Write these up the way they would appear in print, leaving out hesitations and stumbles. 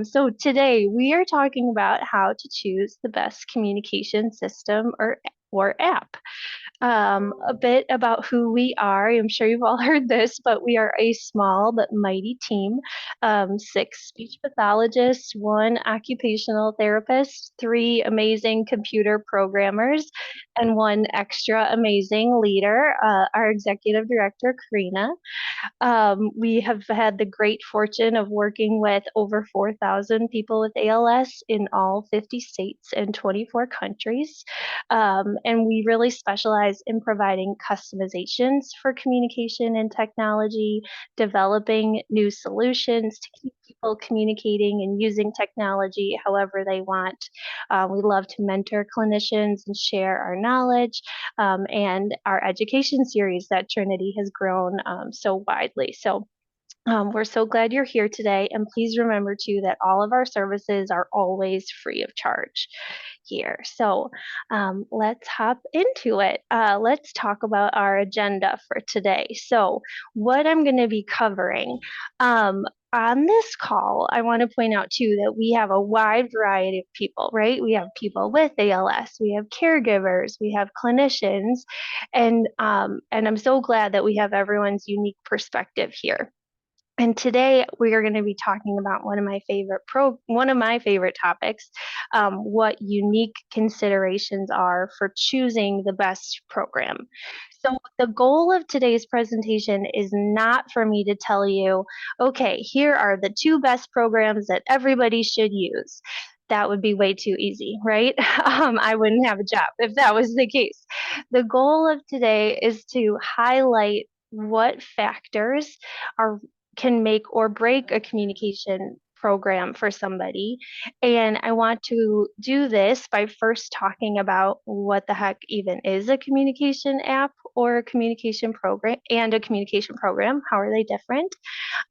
So today we are talking about how to choose the best communication system or app. A bit about who we are. I'm sure you've all heard this, but we are a small but mighty team. Six speech pathologists, one occupational therapist, three amazing computer programmers, and one extra amazing leader, our executive director, Karina. We have had the great fortune of working with over 4,000 people with ALS in all 50 states and 24 countries. And we really specialize in providing customizations for communication and technology, developing new solutions to keep people communicating and using technology however they want. We love to mentor clinicians and share our knowledge, and our education series that Trinity has grown so widely. So we're so glad you're here today, and please remember too that all of our services are always free of charge here. So let's hop into it. Let's talk about our agenda for today. So what I'm going to be covering on this call, I want to point out too that we have a wide variety of people, right? We have people with ALS, we have caregivers, we have clinicians, and I'm so glad that we have everyone's unique perspective here. And today we are going to be talking about one of my favorite topics, what unique considerations are for choosing the best program. So the goal of today's presentation is not for me to tell you, okay, here are the two best programs that everybody should use. That would be way too easy, right? I wouldn't have a job if that was the case. The goal of today is to highlight what factors are can make or break a communication program for somebody. And I want to do this by first talking about what the heck even is a communication app or a communication program and a communication program. How are they different?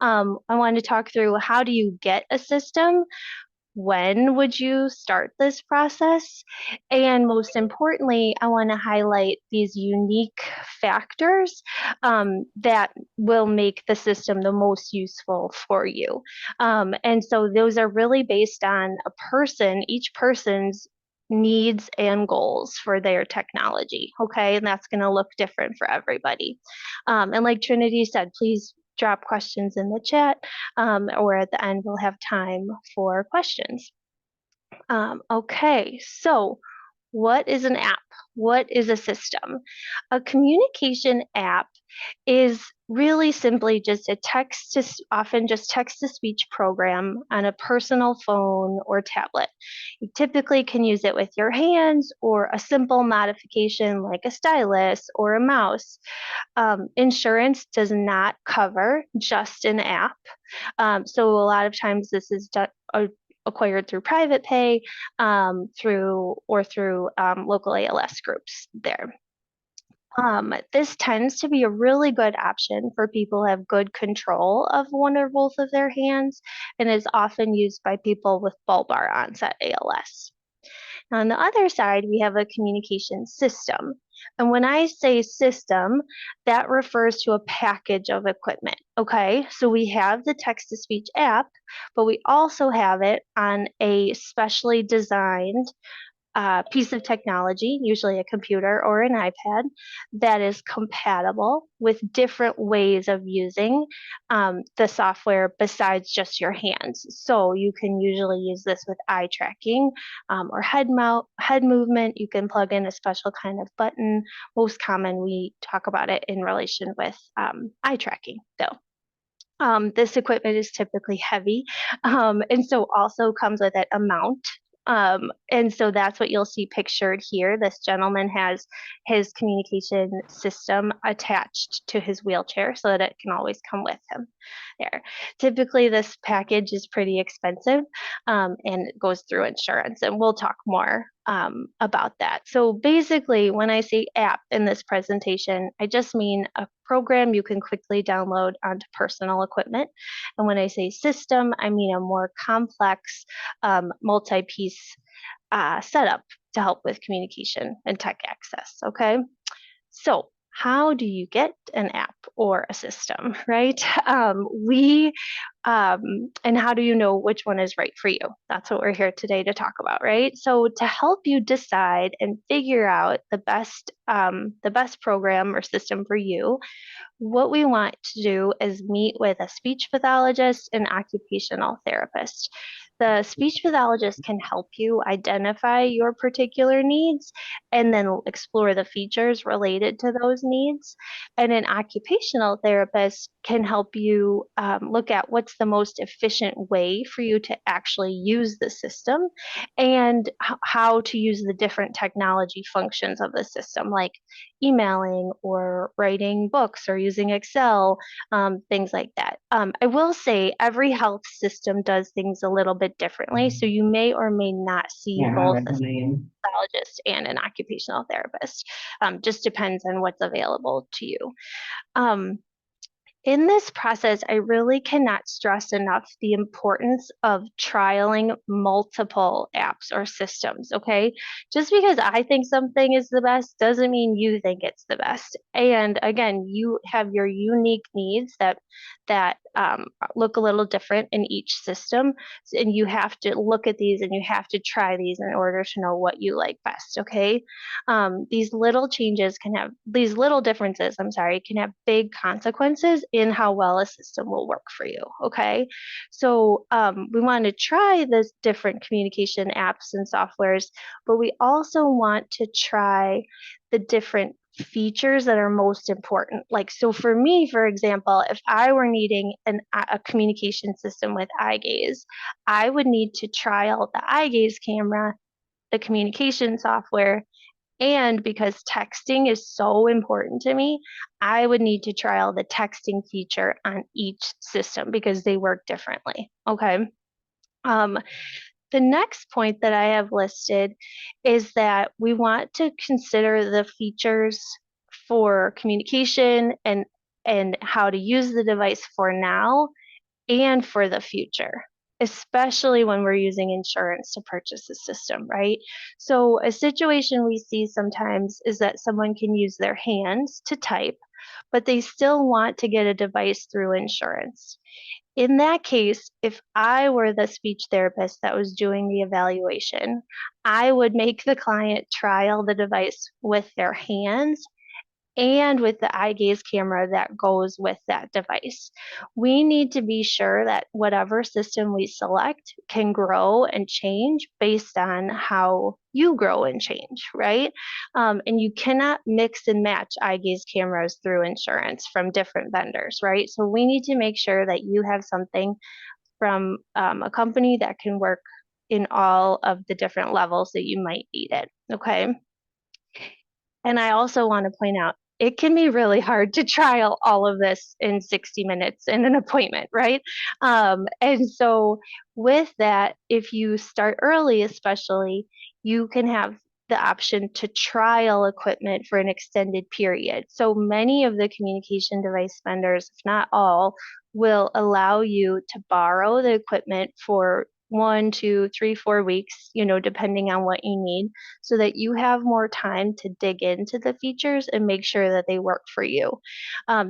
I want to talk through how do you get a system? When would you start this process? And most importantly, I want to highlight these unique factors that will make the system the most useful for you. And so those are really based on each person's needs and goals for their technology. Okay, and that's going to look different for everybody. And like Trinity said, please drop questions in the chat, or at the end we'll have time for questions. Okay, so what is an app? What is a system? A communication app is really simply just often just text to speech program on a personal phone or tablet. You typically can use it with your hands or a simple modification like a stylus or a mouse. Insurance does not cover just an app. So a lot of times this is acquired through private pay, through local ALS groups there. This tends to be a really good option for people who have good control of one or both of their hands and is often used by people with bulbar onset ALS. Now, on the other side, we have a communication system. And when I say system, that refers to a package of equipment. Okay, so we have the text to speech app, but we also have it on a specially designed piece of technology, usually a computer or an iPad, that is compatible with different ways of using the software besides just your hands. So you can usually use this with eye tracking or head movement. You can plug in a special kind of button. Most common, we talk about it in relation with eye tracking, though. This equipment is typically heavy, and so also comes with it a mount. And so that's what you'll see pictured here. This gentleman has his communication system attached to his wheelchair so that it can always come with him there. Typically, this package is pretty expensive, and it goes through insurance, and we'll talk more about that. So basically, when I say app in this presentation, I just mean a program you can quickly download onto personal equipment. And when I say system, I mean a more complex multi-piece setup to help with communication and tech access, okay? So how do you get an app or a system, right? And how do you know which one is right for you? That's what we're here today to talk about, right? So to help you decide and figure out the best program or system for you, what we want to do is meet with a speech pathologist and occupational therapist. The speech pathologist can help you identify your particular needs and then explore the features related to those needs. And an occupational therapist can help you look at what's the most efficient way for you to actually use the system and how to use the different technology functions of the system, like emailing or writing books or using Excel, things like that. I will say every health system does things a little bit differently, so you may or may not see both a psychologist and an occupational therapist. Just depends on what's available to you. Um, in this process, I really cannot stress enough the importance of trialing multiple apps or systems, okay? Just because I think something is the best doesn't mean you think it's the best. And again, you have your unique needs that look a little different in each system, and you have to look at these and you have to try these in order to know what you like best, okay? These little changes can have, these little differences, I'm sorry, can have big consequences in how well a system will work for you, okay? So we want to try the different communication apps and softwares, but we also want to try the different features that are most important. Like, so for me, for example, if I were needing a communication system with eye gaze, I would need to try out the eye gaze camera, the communication software, and because texting is so important to me, I would need to trial the texting feature on each system because they work differently. Okay. Um, the next point that I have listed is that we want to consider the features for communication and how to use the device for now and for the future, especially when we're using insurance to purchase a system, right? So a situation we see sometimes is that someone can use their hands to type, but they still want to get a device through insurance. In that case, if I were the speech therapist that was doing the evaluation, I would make the client trial the device with their hands and with the eye gaze camera that goes with that device. We need to be sure that whatever system we select can grow and change based on how you grow and change, right? And you cannot mix and match eye gaze cameras through insurance from different vendors, right? So we need to make sure that you have something from a company that can work in all of the different levels that you might need it, okay? And I also want to point out, it can be really hard to trial all of this in 60 minutes in an appointment, right? And so with that, if you start early, especially, you can have the option to trial equipment for an extended period. So many of the communication device vendors, if not all, will allow you to borrow the equipment for 1, 2, 3, 4 weeks, depending on what you need, so that you have more time to dig into the features and make sure that they work for you.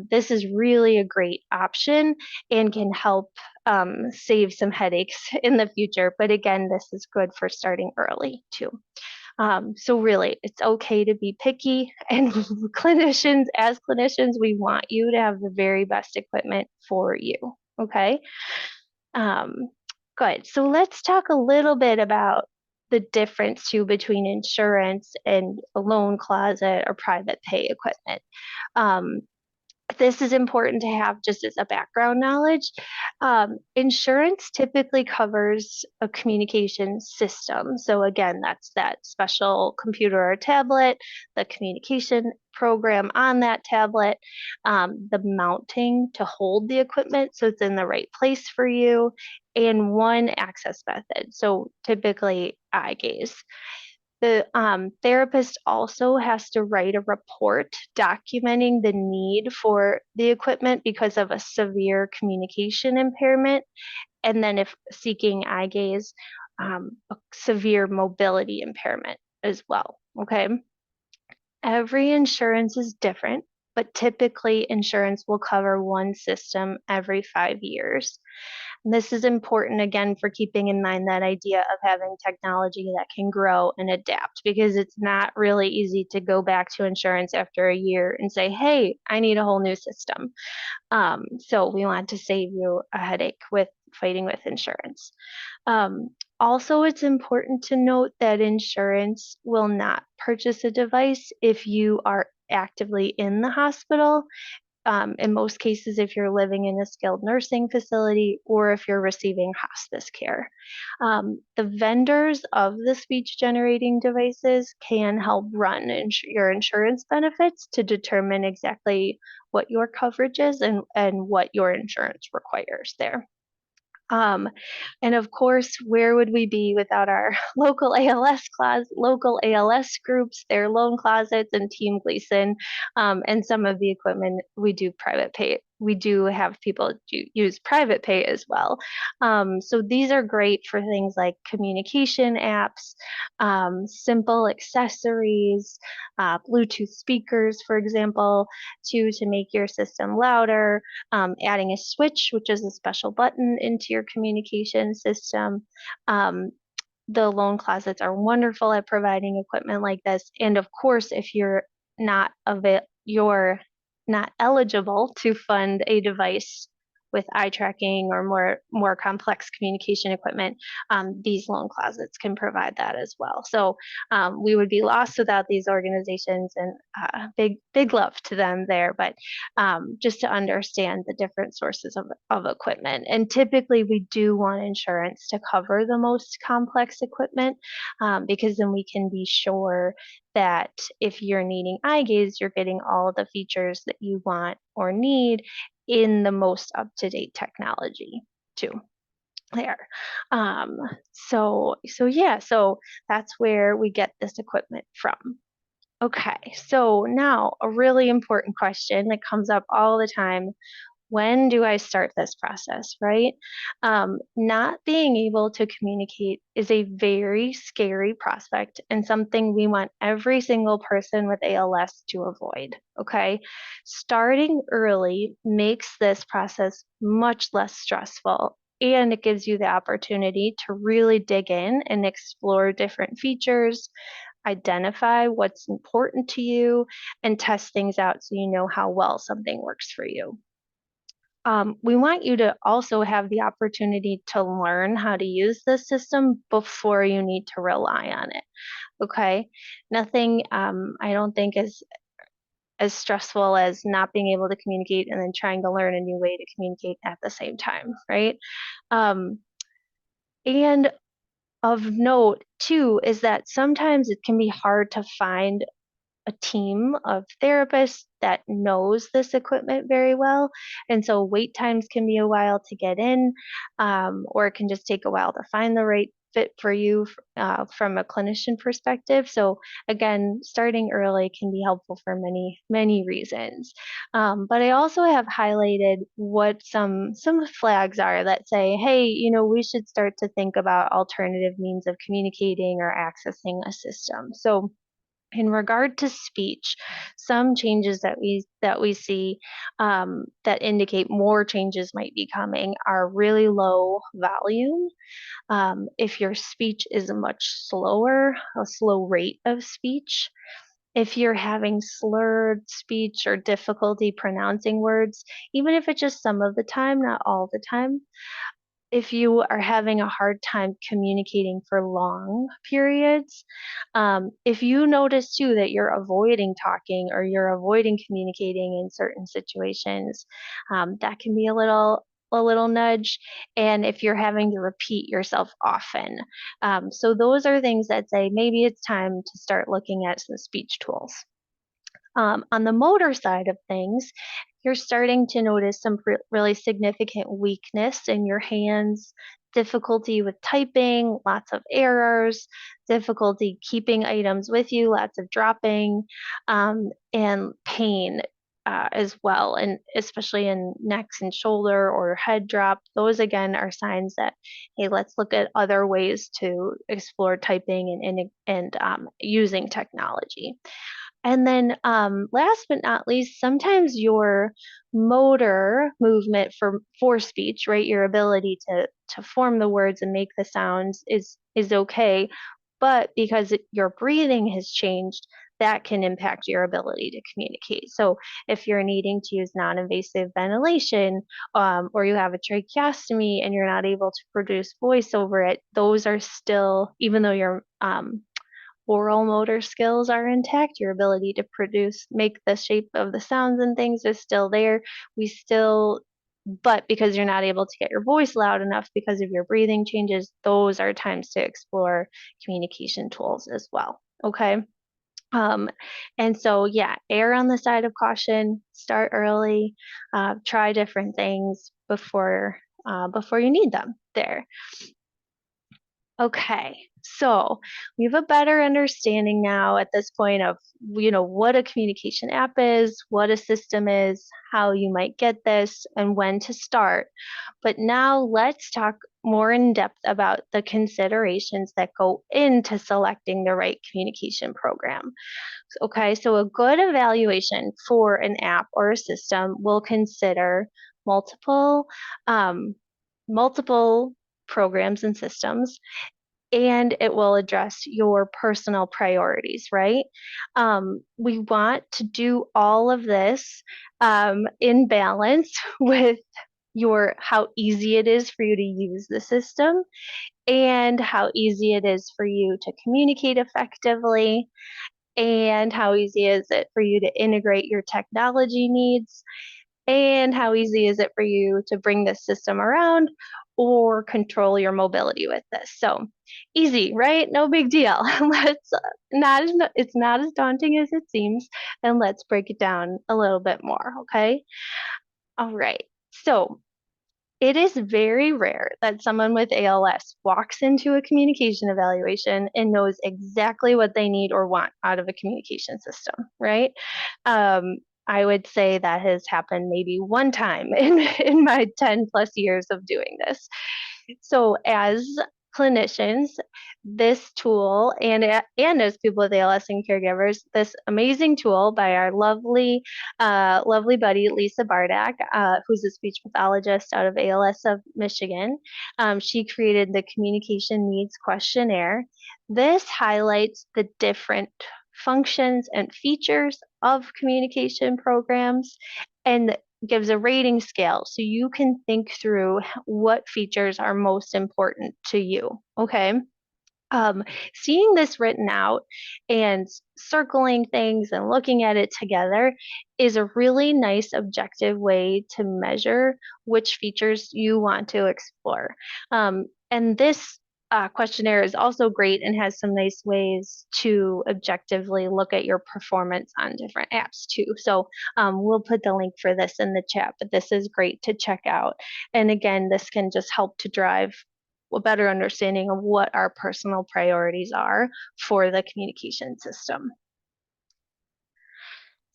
This is really a great option and can help save some headaches in the future. But again, this is good for starting early too. So really, it's okay to be picky, and as clinicians, we want you to have the very best equipment for you, okay? Um, Good. So let's talk a little bit about the difference too between insurance and a loan closet or private pay equipment. Um, this is important to have just as a background knowledge. Insurance typically covers a communication system. So again, that's that special computer or tablet, the communication program on that tablet, the mounting to hold the equipment so it's in the right place for you, and one access method. So typically eye gaze. The therapist also has to write a report documenting the need for the equipment because of a severe communication impairment, and then if seeking eye gaze, a severe mobility impairment as well, okay? Every insurance is different, but typically insurance will cover one system every 5 years. And this is important again for keeping in mind that idea of having technology that can grow and adapt, because it's not really easy to go back to insurance after a year and say, hey, I need a whole new system. So we want to save you a headache with fighting with insurance. Also, it's important to note that insurance will not purchase a device if you are actively in the hospital. In most cases, if you're living in a skilled nursing facility or if you're receiving hospice care. The vendors of the speech generating devices can help run your insurance benefits to determine exactly what your coverage is and what your insurance requires there. Um, and of course, where would we be without our local ALS groups, their loan closets, and Team Gleason, and some of the equipment we do private pay. We do have people use private pay as well. So these are great for things like communication apps, simple accessories, Bluetooth speakers, for example, to make your system louder, adding a switch, which is a special button into your communication system. Um, the loan closets are wonderful at providing equipment like this. And of course, if you're not eligible to fund a device with eye tracking or more complex communication equipment, these loan closets can provide that as well. So we would be lost without these organizations, and big love to them there. But just to understand the different sources of equipment. And typically we do want insurance to cover the most complex equipment, because then we can be sure that if you're needing eye gaze, you're getting all the features that you want or need in the most up-to-date technology too. There. So that's where we get this equipment from. Okay, so now a really important question that comes up all the time: when do I start this process, right? Not being able to communicate is a very scary prospect and something we want every single person with ALS to avoid, okay? Starting early makes this process much less stressful, and it gives you the opportunity to really dig in and explore different features, identify what's important to you, and test things out so you know how well something works for you. We want you to also have the opportunity to learn how to use the system before you need to rely on it. Okay. Nothing, I don't think, is as stressful as not being able to communicate and then trying to learn a new way to communicate at the same time, right? Um, and of note, too, is that sometimes it can be hard to find a team of therapists that knows this equipment very well. And so wait times can be a while to get in, or it can just take a while to find the right fit for you from a clinician perspective. So again, starting early can be helpful for many reasons. But I also have highlighted what some flags are that say, hey, we should start to think about alternative means of communicating or accessing a system. So in regard to speech, some changes that we see, that indicate more changes might be coming are really low volume. If your speech is much slower, a slow rate of speech, if you're having slurred speech or difficulty pronouncing words, even if it's just some of the time, not all the time, if you are having a hard time communicating for long periods, if you notice too that you're avoiding talking or you're avoiding communicating in certain situations, that can be a little nudge. And if you're having to repeat yourself often, so those are things that say maybe it's time to start looking at some speech tools. On the motor side of things, you're starting to notice some really significant weakness in your hands, difficulty with typing, lots of errors, difficulty keeping items with you, lots of dropping, and pain as well, and especially in necks and shoulder or head drop. Those again are signs that, hey, let's look at other ways to explore typing and using technology. And then last but not least, sometimes your motor movement for speech, right? Your ability to form the words and make the sounds is okay. But because your breathing has changed, that can impact your ability to communicate. So if you're needing to use non-invasive ventilation, or you have a tracheostomy and you're not able to produce voice over it, those are still, even though your oral motor skills are intact, your ability to make the shape of the sounds and things is still there. But because you're not able to get your voice loud enough because of your breathing changes, those are times to explore communication tools as well. Okay. Um, and so, yeah, err on the side of caution, start early, try different things before you need them there. Okay, so we have a better understanding now at this point of, what a communication app is, what a system is, how you might get this, and when to start. But now let's talk more in depth about the considerations that go into selecting the right communication program. Okay, so a good evaluation for an app or a system will consider multiple um, multiple programs and systems, and it will address your personal priorities, right? We want to do all of this in balance with your how easy it is for you to use the system and how easy it is for you to communicate effectively and how easy is it for you to integrate your technology needs and how easy is it for you to bring this system around or control your mobility with this? So easy, right? No big deal. Let's not as It's not as daunting as it seems, and let's break it down a little bit more, okay? All right. So it is very rare that someone with ALS walks into a communication evaluation and knows exactly what they need or want out of a communication system, right? Um, I would say that has happened maybe one time in my 10 plus years of doing this. So as clinicians, this tool and as people with ALS and caregivers, this amazing tool by our lovely buddy Lisa Bardak, who's a speech pathologist out of ALS of Michigan. She created the Communication Needs Questionnaire. This highlights the different functions and features of communication programs and gives a rating scale so you can think through what features are most important to you. Okay. Seeing this written out and circling things and looking at it together is a really nice objective way to measure which features you want to explore. And this questionnaire is also great and has some nice ways to objectively look at your performance on different apps too. So we'll put the link for this in the chat, but this is great to check out. And again, this can just help to drive a better understanding of what our personal priorities are for the communication system.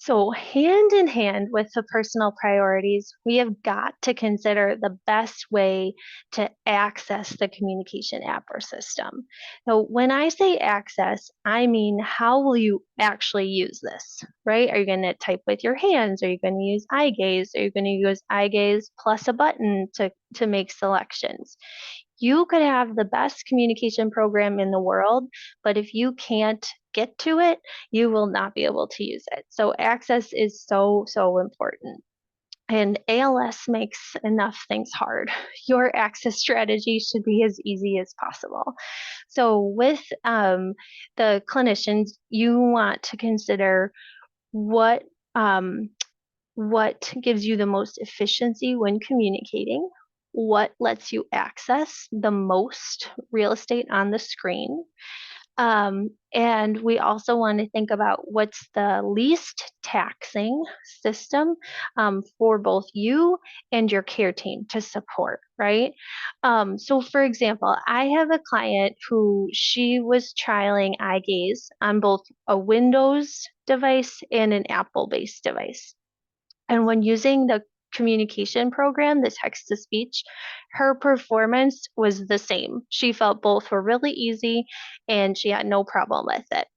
So, hand in hand with the personal priorities, we have got to consider the best way to access the communication app or system. Now, when I say access, I mean how will you actually use this, right? Are you going to type with your hands? Are you going to use eye gaze? Are you going to use eye gaze plus a button to make selections? You could have the best communication program in the world, but if you can't get to it, you will not be able to use it. So access is so, so important. And ALS makes enough things hard. Your access strategy should be as easy as possible. So with the clinicians, you want to consider what what gives you the most efficiency when communicating, what lets you access the most real estate on the screen, and we also want to think about what's the least taxing system for both you and your care team to support, right? So, for example, I have a client who she was trialing eye gaze on both a Windows device and an Apple based device. And when using the communication program, the text to speech, her performance was the same. She felt both were really easy and she had no problem with it.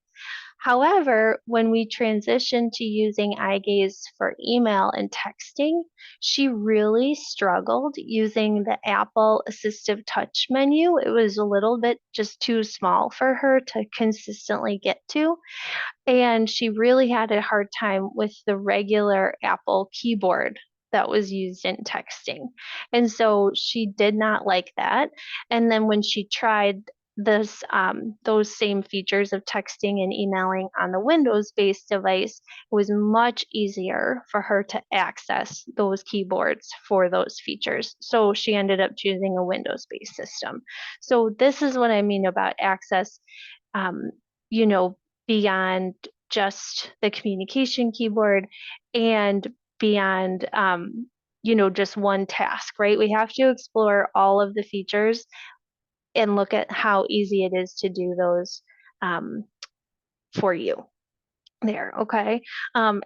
However, when we transitioned to using eye gaze for email and texting, she really struggled using the Apple Assistive Touch menu. It was a little bit just too small for her to consistently get to. And she really had a hard time with the regular Apple keyboard that was used in texting. And so she did not like that. And then when she tried those same features of texting and emailing on the Windows-based device, it was much easier for her to access those keyboards for those features. So she ended up choosing a Windows-based system. So this is what I mean about access, um, you know, beyond just the communication keyboard and beyond just one task, right? We have to explore all of the features and look at how easy it is to do those um, for you there. Okay.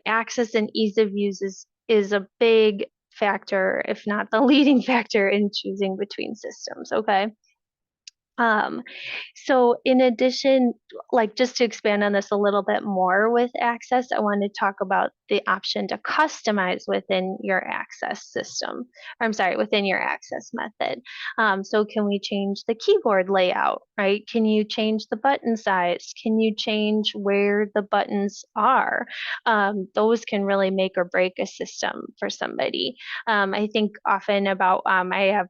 Access and ease of use is a big factor, if not the leading factor, in choosing between systems. Okay. Um, so in addition, like just to expand on this a little bit more with access, I want to talk about the option to customize within your access system. I'm sorry, within your access method. So can we change the keyboard layout, right? Can you change the button size? Can you change where the buttons are? Those can really make or break a system for somebody. I think often about, I have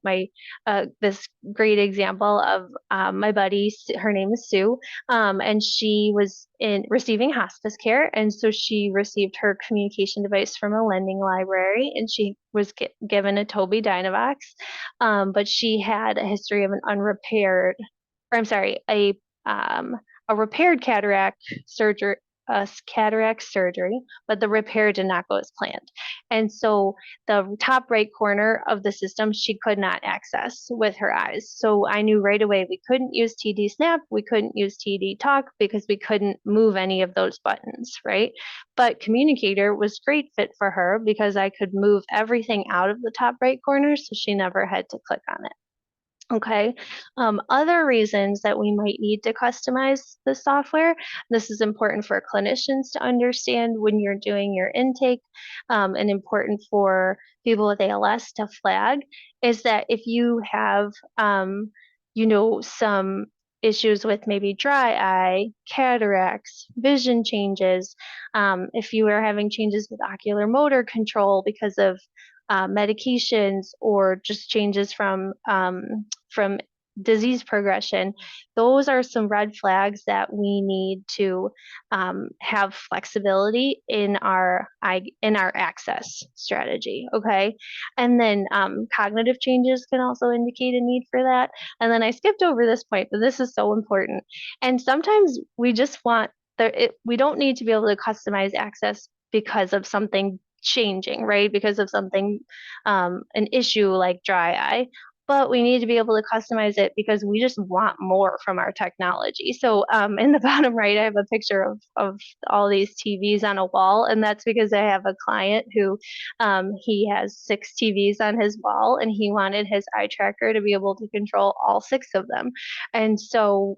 this great example of my buddy. Her name is Sue, and she was in receiving hospice care, and so she received her communication device from a lending library, and she was given a Tobii Dynavox, but she had a history of an unrepaired, or I'm sorry, a repaired cataract surgery, but the repair did not go as planned. And so the top right corner of the system she could not access with her eyes. So I knew right away we couldn't use TD Snap, we couldn't use TD Talk because we couldn't move any of those buttons, right? But Communicator was great fit for her because I could move everything out of the top right corner so she never had to click on it. Okay. Other reasons that we might need to customize the software, this is important for clinicians to understand when you're doing your intake, and important for people with ALS to flag, is that if you have, some issues with maybe dry eye, cataracts, vision changes, if you are having changes with ocular motor control because of medications or just changes from disease progression, those are some red flags that we need to have flexibility in our access strategy. Okay, and then cognitive changes can also indicate a need for that. And then I skipped over this point, but this is so important. And sometimes we just want we don't need to be able to customize access because of something changing, right? Because of something, an issue like dry eye, but we need to be able to customize it because we just want more from our technology. So in the bottom right, I have a picture of all these TVs on a wall, and that's because I have a client who he has 6 TVs on his wall, and he wanted his eye tracker to be able to control all 6 of them. And so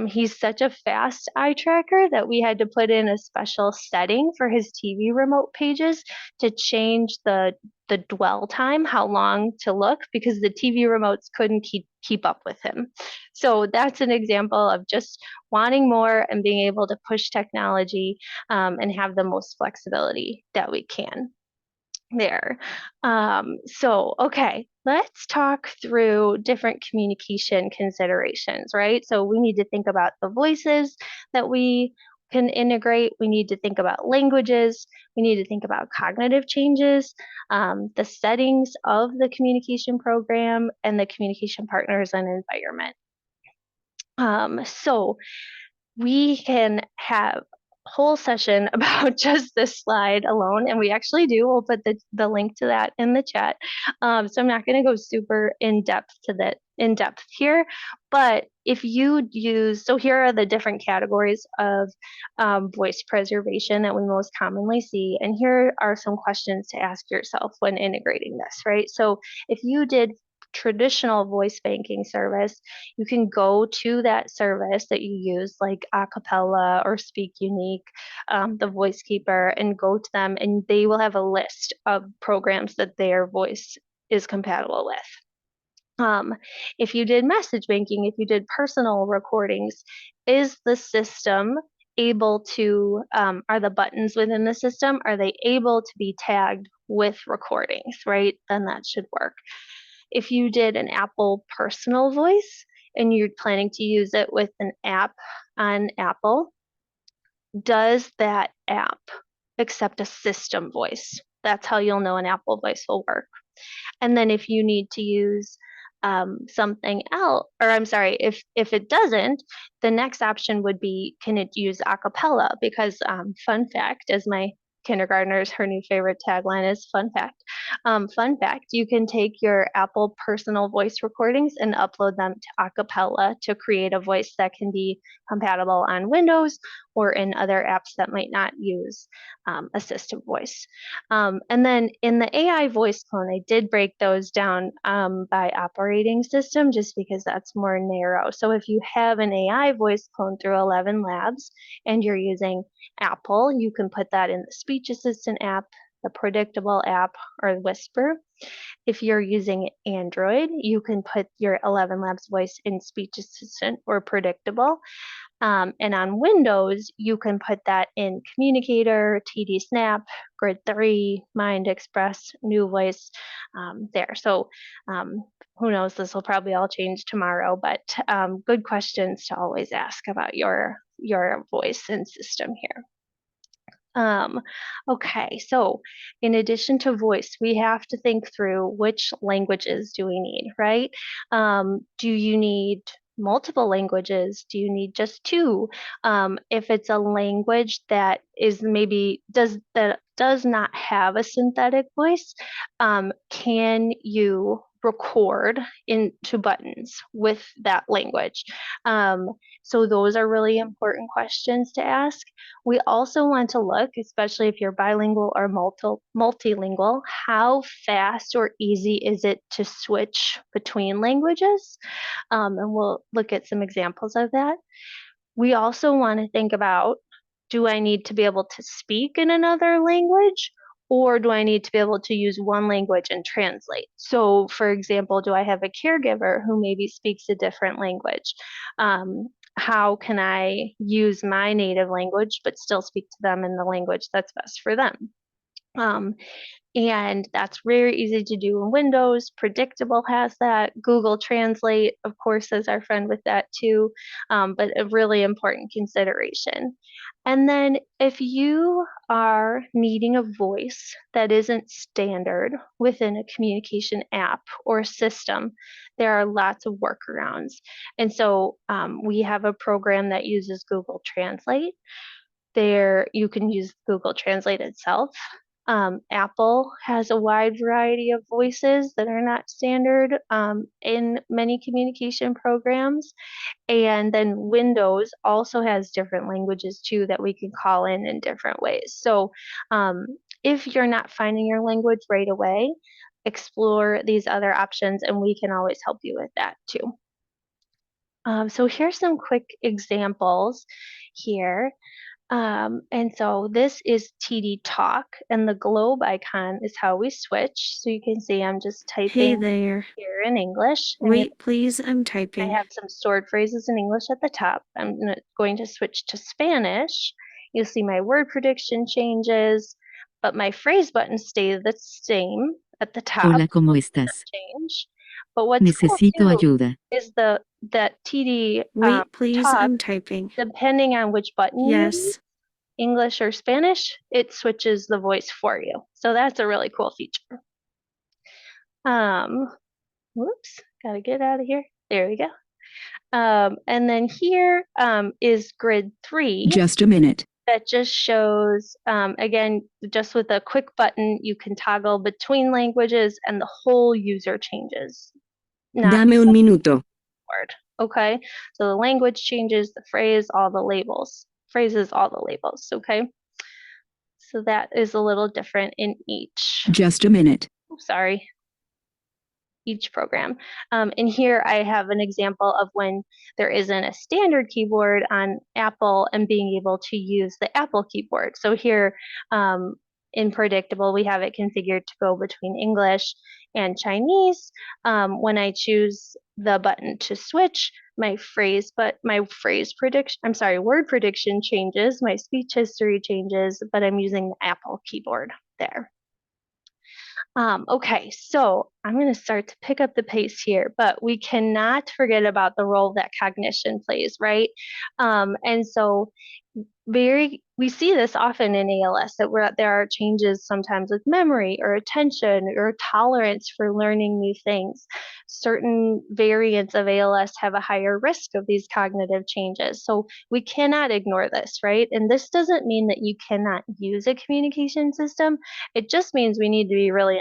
he's such a fast eye tracker that we had to put in a special setting for his TV remote pages to change the dwell time, how long to look, because the TV remotes couldn't keep up with him. So that's an example of just wanting more and being able to push technology and have the most flexibility that we can there. Okay, let's talk through different communication considerations, right? So we need to think about the voices that we can integrate. We need to think about languages. We need to think about cognitive changes, the settings of the communication program, and the communication partners and environment. So we can have a whole session about just this slide alone, and we actually do. We'll put the link to that in the chat. So I'm not going to go super in depth here, but if you use, so here are the different categories of voice preservation that we most commonly see, and here are some questions to ask yourself when integrating this, right? So if you did traditional voice banking service, you can go to that service that you use, like Acapella or Speak Unique, the Voice Keeper, and go to them, and they will have a list of programs that their voice is compatible with. If you did message banking, if you did personal recordings, is the system able to, are the buttons within the system, are they able to be tagged with recordings, right? Then that should work. If you did an Apple personal voice and you're planning to use it with an app on Apple, does that app accept a system voice? That's how you'll know an Apple voice will work. And then if you need to use something else, or I'm sorry, if it doesn't, the next option would be, can it use acapella? Because fun fact, as my kindergartners, her new favorite tagline is fun fact. Fun fact, you can take your Apple personal voice recordings and upload them to acapella to create a voice that can be compatible on Windows or in other apps that might not use assistive voice. And then in the AI voice clone, I did break those down by operating system just because that's more narrow. So if you have an AI voice clone through 11 Labs and you're using Apple, you can put that in the speech assistant app, the predictable app, or Whisper. If you're using Android, you can put your 11 Labs voice in speech assistant or predictable. And on Windows, you can put that in Communicator, TD Snap, Grid 3, Mind Express, New Voice there. So who knows, this will probably all change tomorrow, but good questions to always ask about your voice and system here. Okay, so in addition to voice, we have to think through which languages do we need, right? Do you need multiple languages? Do you need just two? If it's a language that is maybe does not have a synthetic voice, can you record into buttons with that language? So those are really important questions to ask. We also want to look, especially if you're bilingual or multilingual, how fast or easy is it to switch between languages? And we'll look at some examples of that. We also want to think about, do I need to be able to speak in another language? Or do I need to be able to use one language and translate? So, for example, do I have a caregiver who maybe speaks a different language? How can I use my native language but still speak to them in the language that's best for them? And that's very easy to do in Windows. Predictable has that. Google Translate, of course, is our friend with that too, but a really important consideration. And then if you are needing a voice that isn't standard within a communication app or system, there are lots of workarounds. And so we have a program that uses Google Translate. There, you can use Google Translate itself. Apple has a wide variety of voices that are not standard in many communication programs. And then Windows also has different languages too that we can call in different ways. So if you're not finding your language right away, explore these other options and we can always help you with that too. So here's some quick examples here. And so this is TD Talk, and the globe icon is how we switch. So you can see I'm just typing Hey there. here in English. Wait, please, I'm I typing. have some stored phrases in English at the top. I'm going to switch to Spanish. You'll see my word prediction changes, but my phrase buttons stay the same at the top. Hola, ¿cómo estás? Change. But what's Necesito cool too ayuda. is that TD Wait, please, Talk, I'm typing. depending on which button you use, Yes. English or Spanish, it switches the voice for you. So that's a really cool feature. Whoops, gotta get out of here. There we go. And then here is grid 3. Just a minute. That just shows, again, just with a quick button, you can toggle between languages and the whole user changes. Dame un minuto. Okay, so the language changes, the phrase, all the labels. Phrases, all the labels, okay? So that is a little different in each. Just a minute. Sorry. each program. And here I have an example of when there isn't a standard keyboard on Apple and being able to use the Apple keyboard. So here in Predictable, we have it configured to go between English and Chinese. When I choose the button to switch, my word prediction changes, my speech history changes, but I'm using the Apple keyboard there. Okay, so I'm going to start to pick up the pace here, but we cannot forget about the role that cognition plays, right? And so we see this often in ALS, that there are changes sometimes with memory or attention or tolerance for learning new things. Certain variants of ALS have a higher risk of these cognitive changes. So we cannot ignore this, right? And this doesn't mean that you cannot use a communication system. It just means we need to be really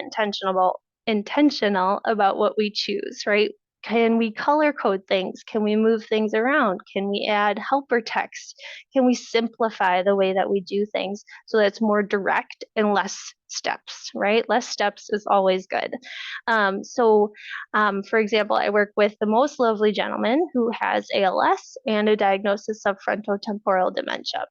intentional about what we choose, right? Can we color code things? Can we move things around? Can we add helper text? Can we simplify the way that we do things so that it's more direct and less steps, right? Less steps is always good. For example, I work with the most lovely gentleman who has ALS and a diagnosis of frontotemporal dementia.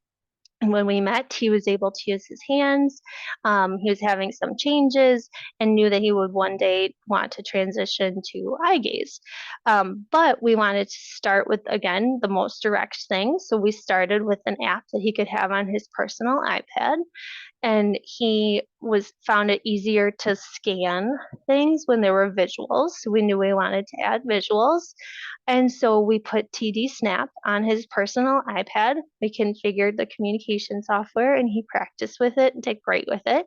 And when we met, he was able to use his hands. He was having some changes and knew that he would one day want to transition to eye gaze. But we wanted to start with, again, the most direct thing. So we started with an app that he could have on his personal iPad. And he found it easier to scan things when there were visuals. So we knew we wanted to add visuals. And so we put TD Snap on his personal iPad. We configured the communication software and he practiced with it and did great with it.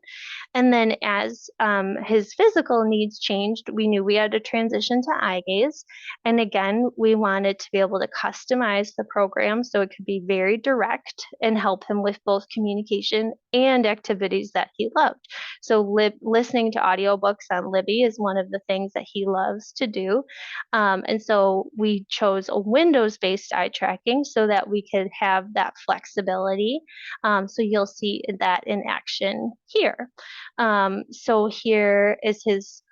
And then as his physical needs changed, we knew we had to transition to eye gaze. And again, we wanted to be able to customize the program so it could be very direct and help him with both communication and activities that he loved. So listening to audiobooks on Libby is one of the things that he loves to do. And so we chose a Windows-based eye tracking so that we could have that flexibility. So you'll see that in action here. So here is his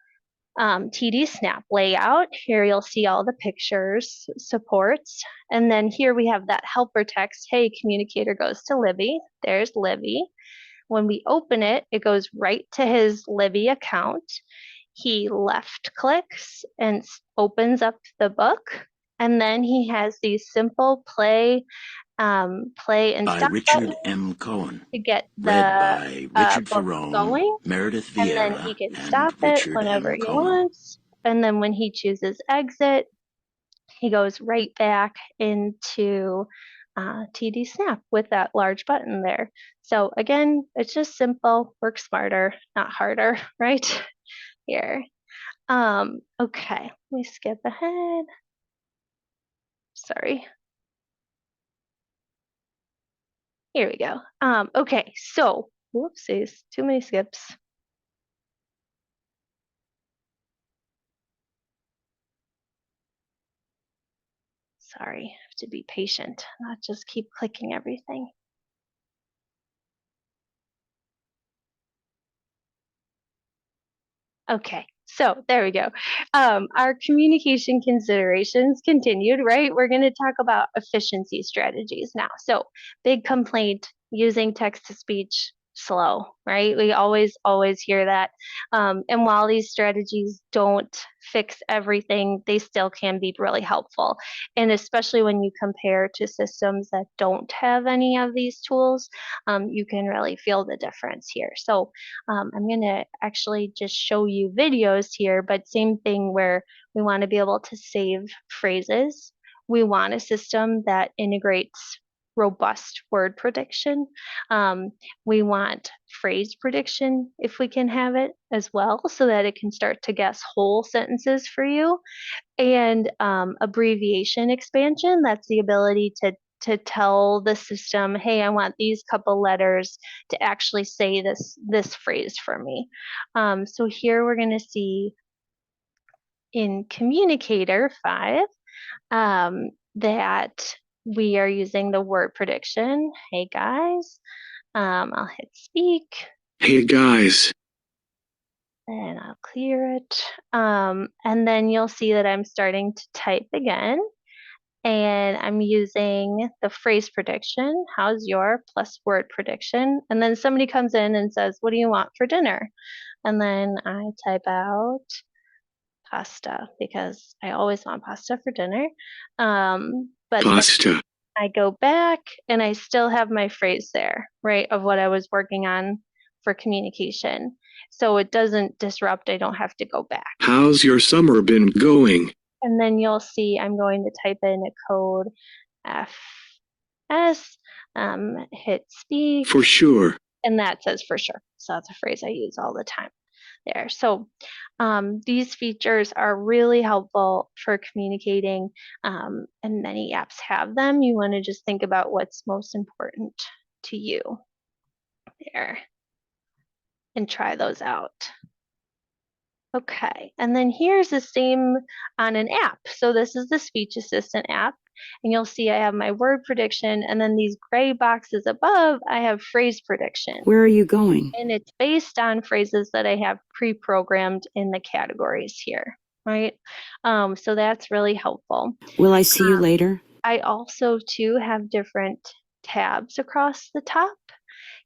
TD Snap layout. Here you'll see all the pictures, supports, and then here we have that helper text, hey, communicator goes to Libby. There's Libby. When we open it, it goes right to his Libby account. He left clicks and opens up the book, and then he has these simple play and by stop Richard buttons M. Cohen, to get read the by Richard book Ferrone, going. Meredith And then he Vieira, can and stop it Richard whenever M. he Como. wants. And then when he chooses exit, he goes right back into TD Snap with that large button there. So again, it's just simple, work smarter, not harder, right? Here. Okay, let me skip ahead. Sorry. Here we go. Okay, so, whoopsies, too many skips. Sorry, I have to be patient, not just keep clicking everything. Okay, so there we go. Our communication considerations continued, right? We're going to talk about efficiency strategies now. So, big complaint using text to speech slow, right? We always hear that. And while these strategies don't fix everything, they still can be really helpful. And especially when you compare to systems that don't have any of these tools, you can really feel the difference here. So I'm going to actually just show you videos here, but same thing where we want to be able to save phrases. We want a system that integrates robust word prediction. We want phrase prediction if we can have it as well, so that it can start to guess whole sentences for you. And abbreviation expansion, that's the ability to tell the system, hey, I want these couple letters to actually say this phrase for me. So here we're going to see in Communicator 5 that we are using the word prediction. Hey guys, I'll hit speak. Hey guys. And I'll clear it. And then you'll see that I'm starting to type again. And I'm using the phrase prediction, how's your, plus word prediction. And then somebody comes in and says, what do you want for dinner? And then I type out pasta because I always want pasta for dinner. But Pasta. I go back and I still have my phrase there, right, of what I was working on for communication. So it doesn't disrupt. I don't have to go back. How's your summer been going? And then you'll see I'm going to type in a code FS, hit speak. For sure. And that says for sure. So that's a phrase I use all the time there. So these features are really helpful for communicating, and many apps have them. You want to just think about what's most important to you there and try those out. Okay, and then here's the same on an app. So this is the speech assistant app, and you'll see I have my word prediction, and then these gray boxes above, I have phrase prediction. Where are you going? And it's based on phrases that I have pre-programmed in the categories here, right? So that's really helpful. Will I see you later? I also too have different tabs across the top.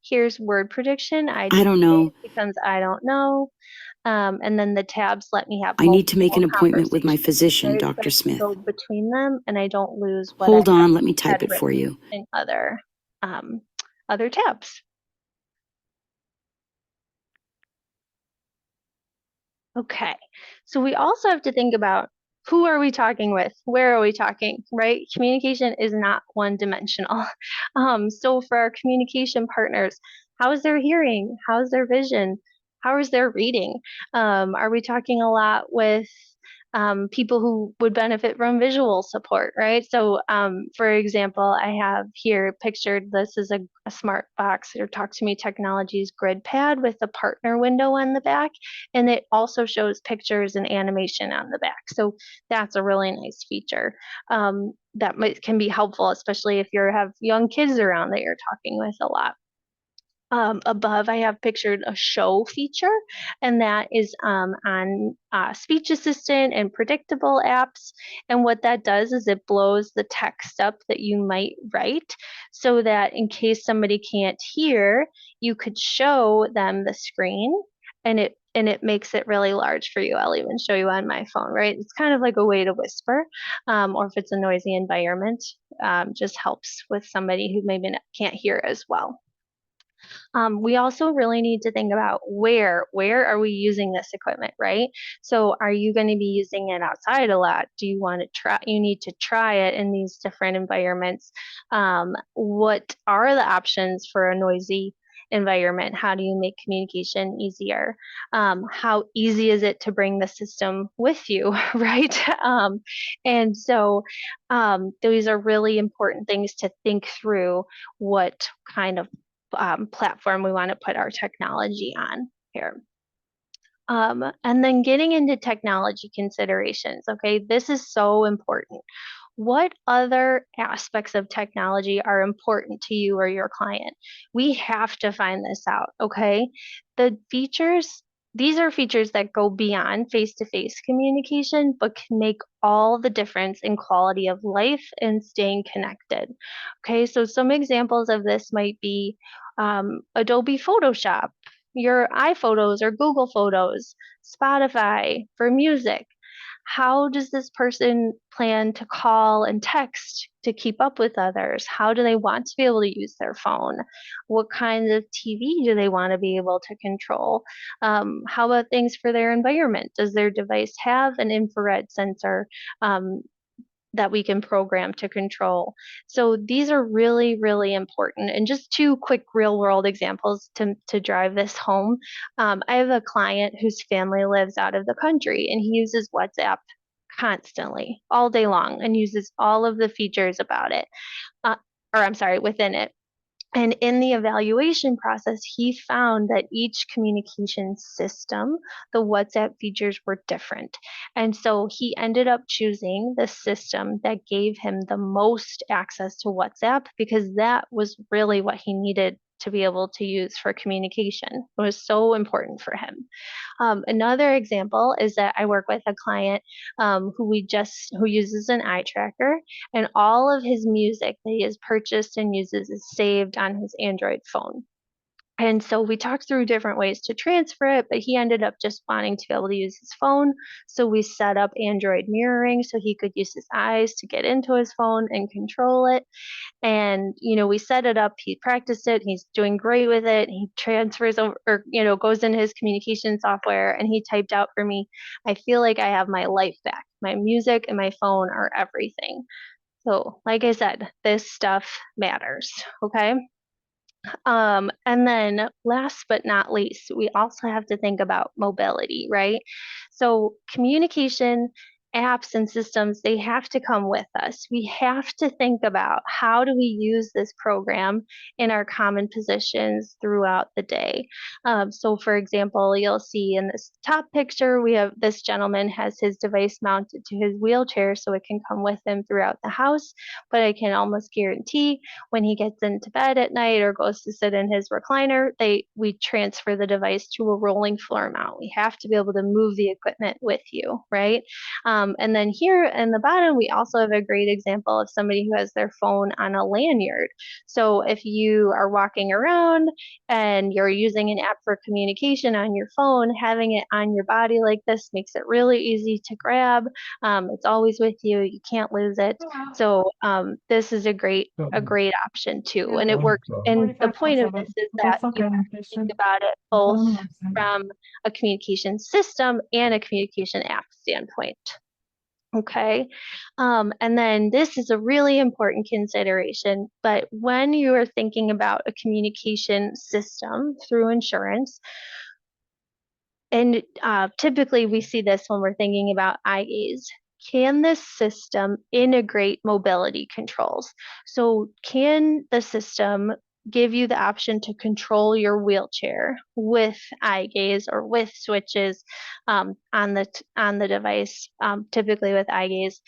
Here's word prediction. I don't know. Becomes I don't know. And then the tabs let me have I need to make an multiple appointment with my conversations, physician, right? Dr. So I Smith. go between them and I don't lose what Hold I on, have let me type had it for you. in other tabs. Okay, so we also have to think about who are we talking with? Where are we talking, right? Communication is not one-dimensional. So for our communication partners, how is their hearing? How is their vision? How is their reading? Are we talking a lot with people who would benefit from visual support, right? So for example, I have here pictured, this is a smart box or Talk to Me Technologies grid pad with a partner window on the back, and it also shows pictures and animation on the back. So that's a really nice feature that can be helpful, especially if you have young kids around that you're talking with a lot. Above, I have pictured a show feature, and that is on Speech Assistant and Predictable apps. And what that does is it blows the text up that you might write so that in case somebody can't hear, you could show them the screen, and it makes it really large for you. I'll even show you on my phone, right? It's kind of like a way to whisper, or if it's a noisy environment, just helps with somebody who maybe can't hear as well. We also really need to think about where are we using this equipment, right? So are you going to be using it outside a lot? Do you want to try, you need to try it in these different environments. What are the options for a noisy environment? How do you make communication easier? How easy is it to bring the system with you, right? And so these are really important things to think through what kind of platform we want to put our technology on here. And then getting into technology considerations, okay, this is so important. What other aspects of technology are important to you or your client? We have to find this out, okay? The features, these are features that go beyond face-to-face communication, but can make all the difference in quality of life and staying connected. Okay, so some examples of this might be Adobe Photoshop, your iPhotos or Google Photos, Spotify for music. How does this person plan to call and text to keep up with others? How do they want to be able to use their phone? What kinds of TV do they want to be able to control? How about things for their environment? Does their device have an infrared sensor that we can program to control? So these are really, really important. And just two quick real world examples to drive this home. I have a client whose family lives out of the country, and he uses WhatsApp constantly, all day long, and uses all of the features about it, within it. And in the evaluation process, he found that each communication system, the WhatsApp features were different. And so he ended up choosing the system that gave him the most access to WhatsApp because that was really what he needed to be able to use for communication. It was so important for him. Another example is that I work with a client who uses an eye tracker, and all of his music that he has purchased and uses is saved on his Android phone. And so we talked through different ways to transfer it, but he ended up just wanting to be able to use his phone. So we set up Android mirroring so he could use his eyes to get into his phone and control it. And, we set it up, he practiced it, he's doing great with it. He transfers over, or, goes into his communication software, and he typed out for me, "I feel like I have my life back. My music and my phone are everything." So, like I said, this stuff matters. Okay. And then last but not least, we also have to think about mobility, right? So communication apps and systems, they have to come with us. We have to think about, how do we use this program in our common positions throughout the day? So for example, you'll see in this top picture, we have this gentleman has his device mounted to his wheelchair so it can come with him throughout the house, but I can almost guarantee when he gets into bed at night or goes to sit in his recliner, we transfer the device to a rolling floor mount. We have to be able to move the equipment with you, right? And then here in the bottom, we also have a great example of somebody who has their phone on a lanyard. So if you are walking around and you're using an app for communication on your phone, having it on your body like this makes it really easy to grab. It's always with you. You can't lose it. So this is a great option too, and it works. And the point of this is that you have to think about it both from a communication system and a communication app standpoint. Okay. And then this is a really important consideration, but when you are thinking about a communication system through insurance, and typically we see this when we're thinking about eye gaze, can this system integrate mobility controls? So can the system give you the option to control your wheelchair with eye gaze or with switches on the device, typically with eye gaze?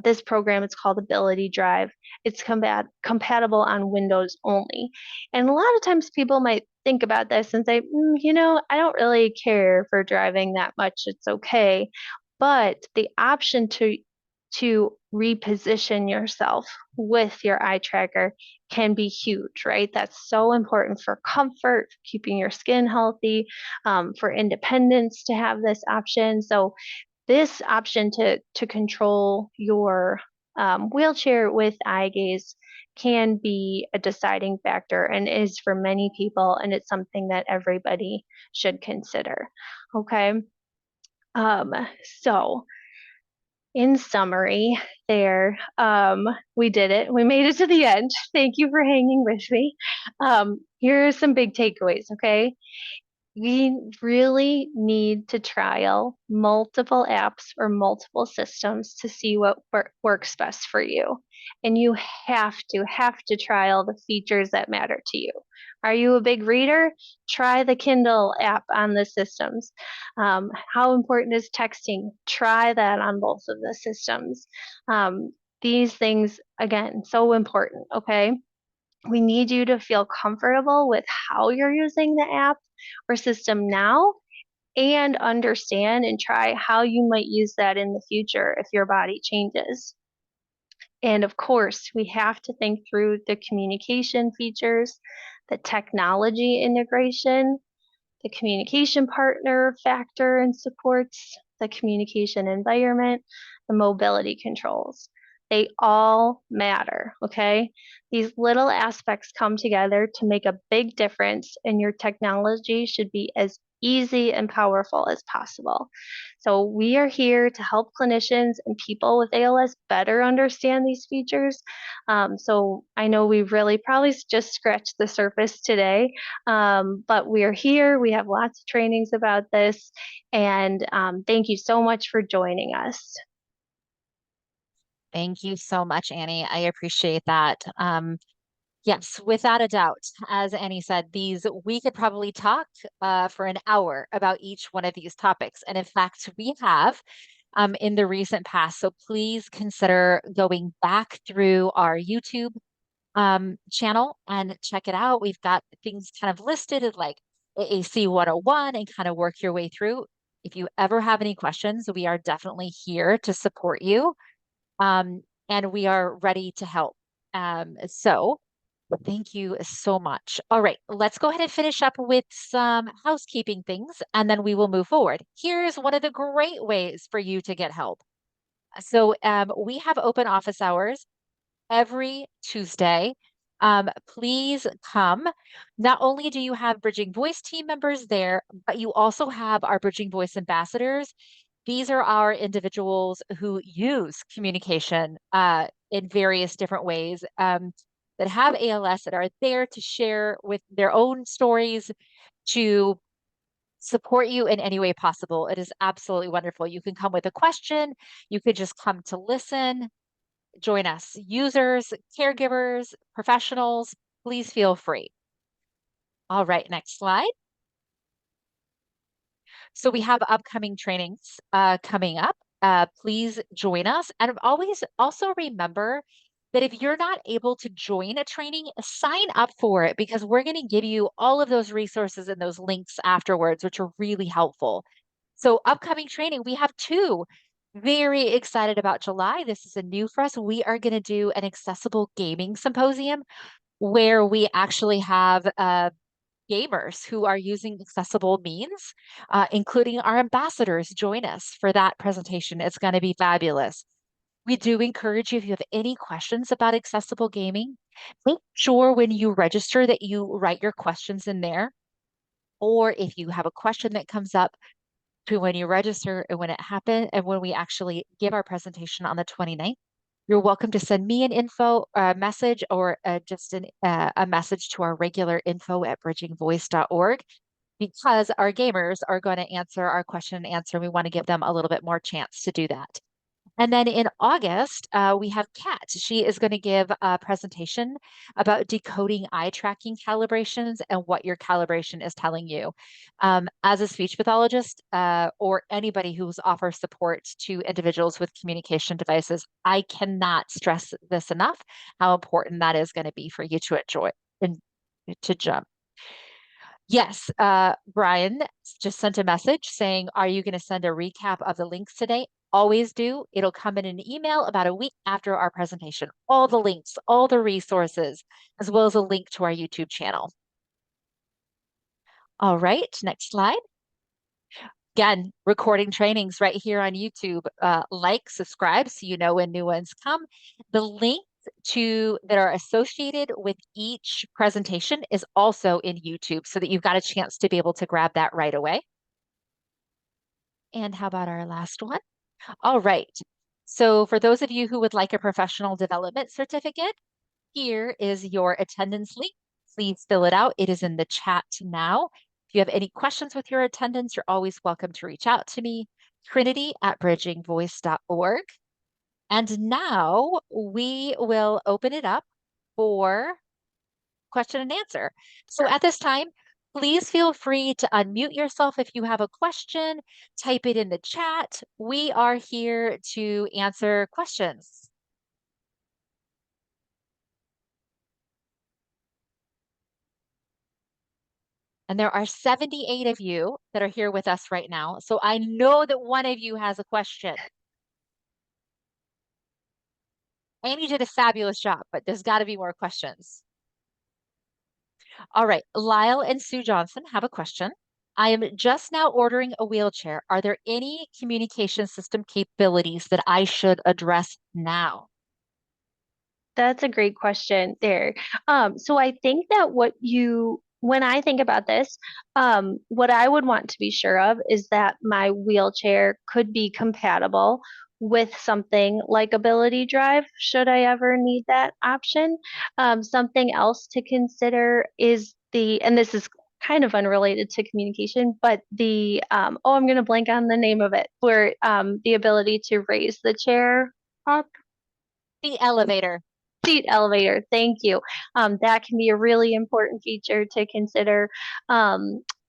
This program is called Ability Drive. It's compatible on Windows only. And a lot of times people might think about this and say, I don't really care for driving that much. It's okay. But the option to reposition yourself with your eye tracker can be huge, right? That's so important for comfort, keeping your skin healthy, for independence to have this option. So this option to control your wheelchair with eye gaze can be a deciding factor and is for many people, and it's something that everybody should consider. Okay. So in summary, we did it. We made it to the end. Thank you for hanging with me. Here are some big takeaways. Okay. We really need to trial multiple apps or multiple systems to see what works best for you. And you have to trial the features that matter to you. Are you a big reader? Try the Kindle app on the systems. How important is texting? Try that on both of the systems. These things, again, so important, okay? We need you to feel comfortable with how you're using the app or system now, and understand and try how you might use that in the future if your body changes. And of course, we have to think through the communication features, the technology integration, the communication partner factor and supports, the communication environment, the mobility controls. They all matter, okay? These little aspects come together to make a big difference, and your technology should be as easy and powerful as possible. So we are here to help clinicians and people with ALS better understand these features. So I know we've really probably just scratched the surface today, but we're here. We have lots of trainings about this, and thank you so much for joining us. Thank you so much, Annie. I appreciate that. Yes, without a doubt, as Annie said, we could probably talk for an hour about each one of these topics. And in fact, we have in the recent past. So please consider going back through our YouTube channel and check it out. We've got things kind of listed as like AAC 101 and kind of work your way through. If you ever have any questions, we are definitely here to support you. And we are ready to help. So thank you so much. All right, let's go ahead and finish up with some housekeeping things, and then we will move forward. Here's one of the great ways for you to get help. So we have open office hours every Tuesday. Please come. Not only do you have Bridging Voice team members there, but you also have our Bridging Voice ambassadors. These are our individuals who use communication in various different ways that have ALS that are there to share with their own stories, to support you in any way possible. It is absolutely wonderful. You can come with a question. You could just come to listen. Join us. Users, caregivers, professionals, please feel free. All right, next slide. So we have upcoming trainings coming up. Please join us. And always also remember that if you're not able to join a training, sign up for it, because we're going to give you all of those resources and those links afterwards, which are really helpful. So upcoming training, we have two. Very excited about July. This is a new for us. We are going to do an accessible gaming symposium where we actually have gamers who are using accessible means, including our ambassadors, join us for that presentation. It's going to be fabulous. We do encourage you, if you have any questions about accessible gaming, make sure when you register that you write your questions in there. Or if you have a question that comes up between when you register and when it happened and when we actually give our presentation on the 29th, you're welcome to send me an info message or just a message to our regular info@bridgingvoice.org, because our gamers are going to answer our question and answer. We want to give them a little bit more chance to do that. And then in August, we have Kat. She is going to give a presentation about decoding eye tracking calibrations and what your calibration is telling you. As a speech pathologist or anybody who offers support to individuals with communication devices, I cannot stress this enough, how important that is going to be for you to enjoy and to jump. Yes, Brian just sent a message saying, are you going to send a recap of the links today? Always do. It'll come in an email about a week after our presentation. All the links, all the resources, as well as a link to our YouTube channel. All right, next slide. Again, recording trainings right here on YouTube. Like, subscribe so you know when new ones come. The links that are associated with each presentation is also in YouTube, so that you've got a chance to be able to grab that right away. And how about our last one? All right. So for those of you who would like a professional development certificate, here is your attendance link. Please fill it out. It is in the chat now. If you have any questions with your attendance, you're always welcome to reach out to me, trinity@bridgingvoice.org. And now we will open it up for question and answer. So at this time, please feel free to unmute yourself if you have a question, type it in the chat. We are here to answer questions. And there are 78 of you that are here with us right now. So I know that one of you has a question. Amy did a fabulous job, but there's got to be more questions. All right, Lyle and Sue Johnson have a question. I am just now ordering a wheelchair. Are there any communication system capabilities that I should address now? That's a great question there. So I think that when I think about this, what I would want to be sure of is that my wheelchair could be compatible with something like Ability Drive, should I ever need that option. Something else to consider is and this is kind of unrelated to communication, but I'm going to blank on the name of it, where the ability to raise the chair up. The elevator. Seat elevator, thank you. That can be a really important feature to consider.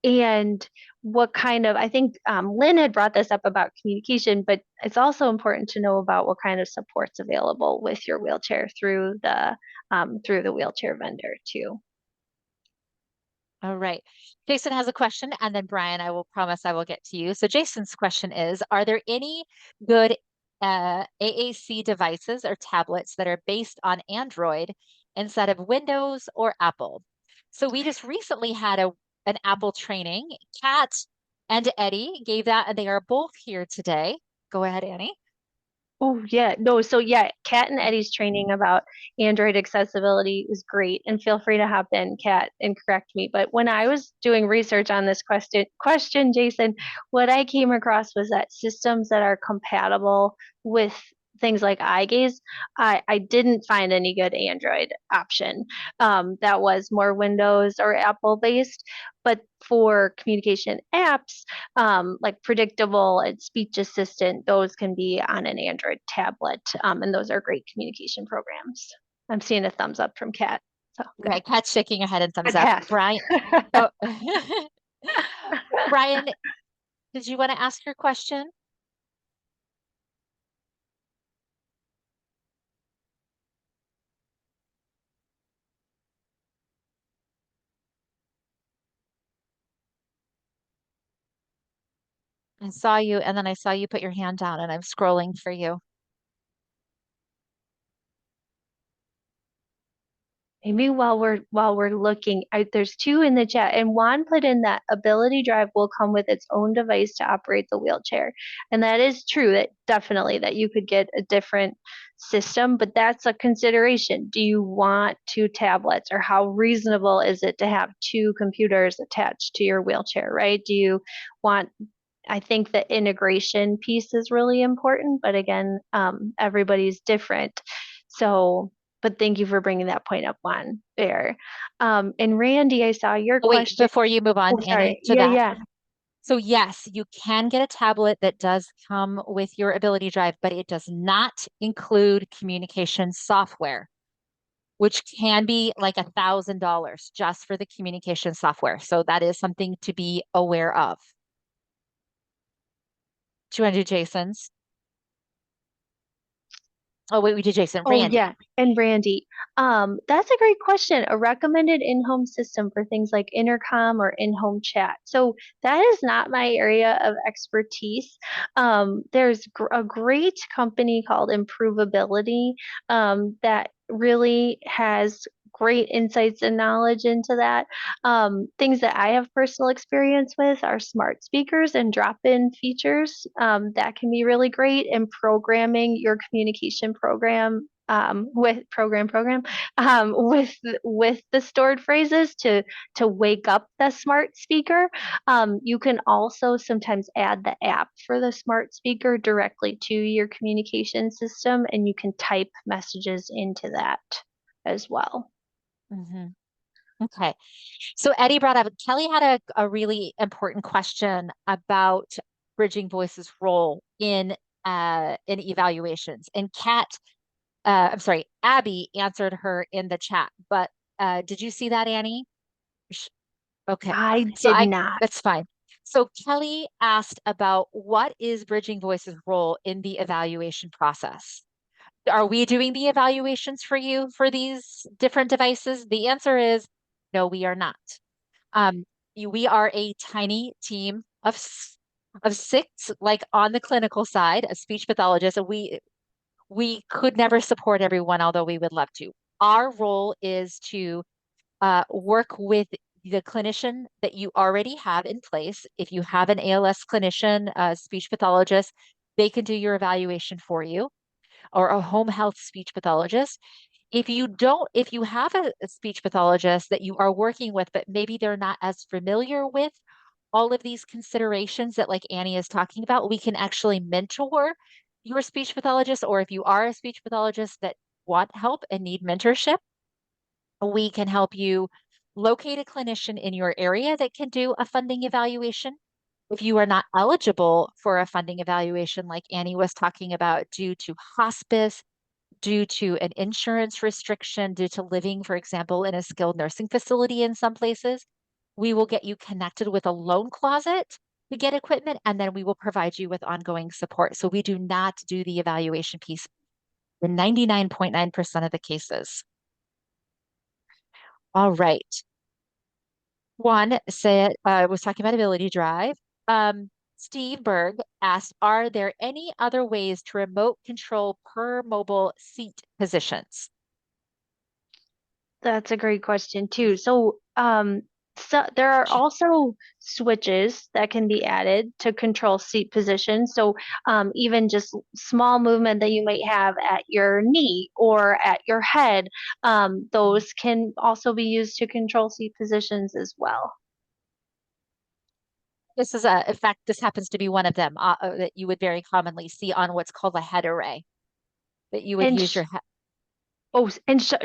And what kind of, I think Lynn had brought this up about communication, but it's also important to know about what kind of support's available with your wheelchair through the wheelchair vendor too. All right. Jason has a question, and then Brian, I will promise I will get to you. So Jason's question is, are there any good AAC devices or tablets that are based on Android instead of Windows or Apple? So we just recently had an Apple training. Kat and Eddie gave that, and they are both here today. Go ahead, Annie. Oh yeah, no, so yeah, Kat and Eddie's training about Android accessibility was great, and feel free to hop in, Kat, and correct me. But when I was doing research on this question, Jason, what I came across was that systems that are compatible with things like eye gaze, I didn't find any good Android option that was more Windows or Apple based. But for communication apps, like Predictable and Speech Assistant, those can be on an Android tablet, and those are great communication programs. I'm seeing a thumbs up from Kat. So good. Right, Kat's shaking her head and thumbs Good up. pass. Brian, oh, Brian, did you want to ask your question? I saw you, and then I saw you put your hand down, and I'm scrolling for you. Maybe while we're looking, there's two in the chat, and Juan put in that Ability Drive will come with its own device to operate the wheelchair, and that is true. That definitely that you could get a different system, but that's a consideration. Do you want two tablets, or how reasonable is it to have two computers attached to your wheelchair? Right? Do you want? I think the integration piece is really important, but again, everybody's different, so but thank you for bringing that point up, Juan. There. And Randy, I saw your Oh, wait, question. before you move on, Oh, Annie, sorry. to Yeah, that. yeah. So yes, you can get a tablet that does come with your Ability Drive, but it does not include communication software, which can be like $1,000 just for the communication software. So that is something to be aware of. Do you want to do Jason's? Oh, wait, we did Jason. Oh, Randy. yeah. And Randy, that's a great question. A recommended in-home system for things like intercom or in-home chat. So that is not my area of expertise. There's a great company called Improvability that really has great insights and knowledge into that. Things that I have personal experience with are smart speakers and drop-in features that can be really great in programming your communication program with the stored phrases to wake up the smart speaker. You can also sometimes add the app for the smart speaker directly to your communication system, and you can type messages into that as well. Mm-hmm. Okay. So Eddie brought up, Kelly had a really important question about Bridging Voice's role in evaluations. And I'm sorry, Abby answered her in the chat, but did you see that, Annie? Okay. I So did not. that's fine. So Kelly asked about what is Bridging Voice's role in the evaluation process? Are we doing the evaluations for you for these different devices? The answer is no, we are not. We are a tiny team of six, like on the clinical side, a speech pathologist, and we could never support everyone, although we would love to. Our role is to work with the clinician that you already have in place. If you have an ALS clinician, a speech pathologist, they can do your evaluation for you, or a home health speech pathologist. If you have a speech pathologist that you are working with, but maybe they're not as familiar with all of these considerations that like Annie is talking about, we can actually mentor your speech pathologist, or if you are a speech pathologist that want help and need mentorship, we can help you locate a clinician in your area that can do a funding evaluation. If you are not eligible for a funding evaluation, like Annie was talking about, due to hospice, due to an insurance restriction, due to living, for example, in a skilled nursing facility in some places, we will get you connected with a loan closet to get equipment, and then we will provide you with ongoing support. So we do not do the evaluation piece in 99.9% of the cases. All right. One said, was talking about Ability Drive. Steve Berg asked, are there any other ways to remote control per mobile seat positions? That's a great question too. So there are also switches that can be added to control seat position. So even just small movement that you might have at your knee or at your head, those can also be used to control seat positions as well. This is in fact, this happens to be one of them that you would very commonly see on what's called a head array, that you would And use your head.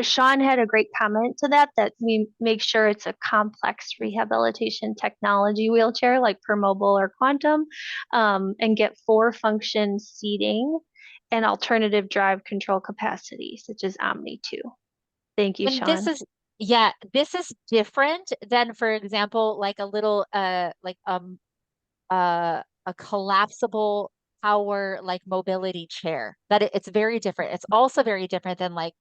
Sean had a great comment to that, that we make sure it's a complex rehabilitation technology wheelchair like Permobile or Quantum, and get 4-function seating and alternative drive control capacity, such as Omni 2. Thank you, And this Sean. is, yeah, this is different than, for example, like a little, a collapsible power like mobility chair. It's very different. It's also very different than like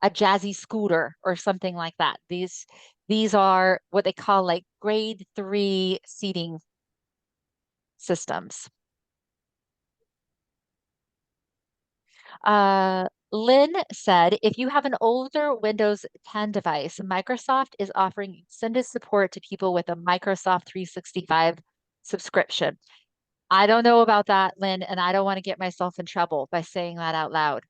a jazzy scooter or something like that. These are what they call like grade 3 seating systems. Lynn said, if you have an older Windows 10 device, Microsoft is offering extended support to people with a Microsoft 365 subscription. I don't know about that, Lynn, and I don't want to get myself in trouble by saying that out loud.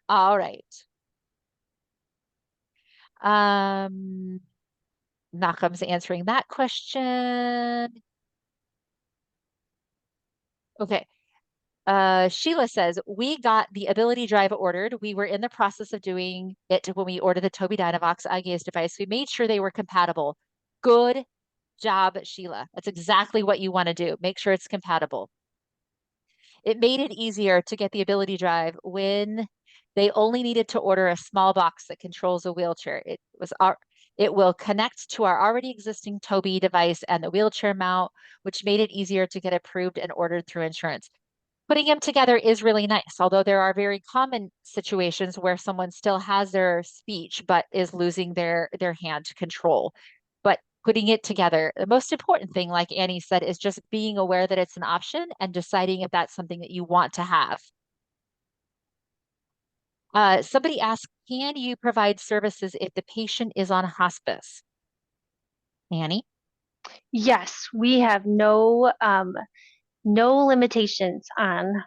All right. Malcolm's answering that question. Okay. Sheila says, we got the Ability Drive ordered. We were in the process of doing it when we ordered the Tobii Dynavox eye gaze device. We made sure they were compatible. Good job, Sheila. That's exactly what you want to do. Make sure it's compatible. It made it easier to get the Ability Drive when they only needed to order a small box that controls a wheelchair. It will connect to our already existing Tobii device and the wheelchair mount, which made it easier to get approved and ordered through insurance. Putting them together is really nice, although there are very common situations where someone still has their speech but is losing their hand control. But putting it together, the most important thing, like Annie said, is just being aware that it's an option and deciding if that's something that you want to have. Somebody asked, can you provide services if the patient is on hospice? Annie? Yes, we have no limitations on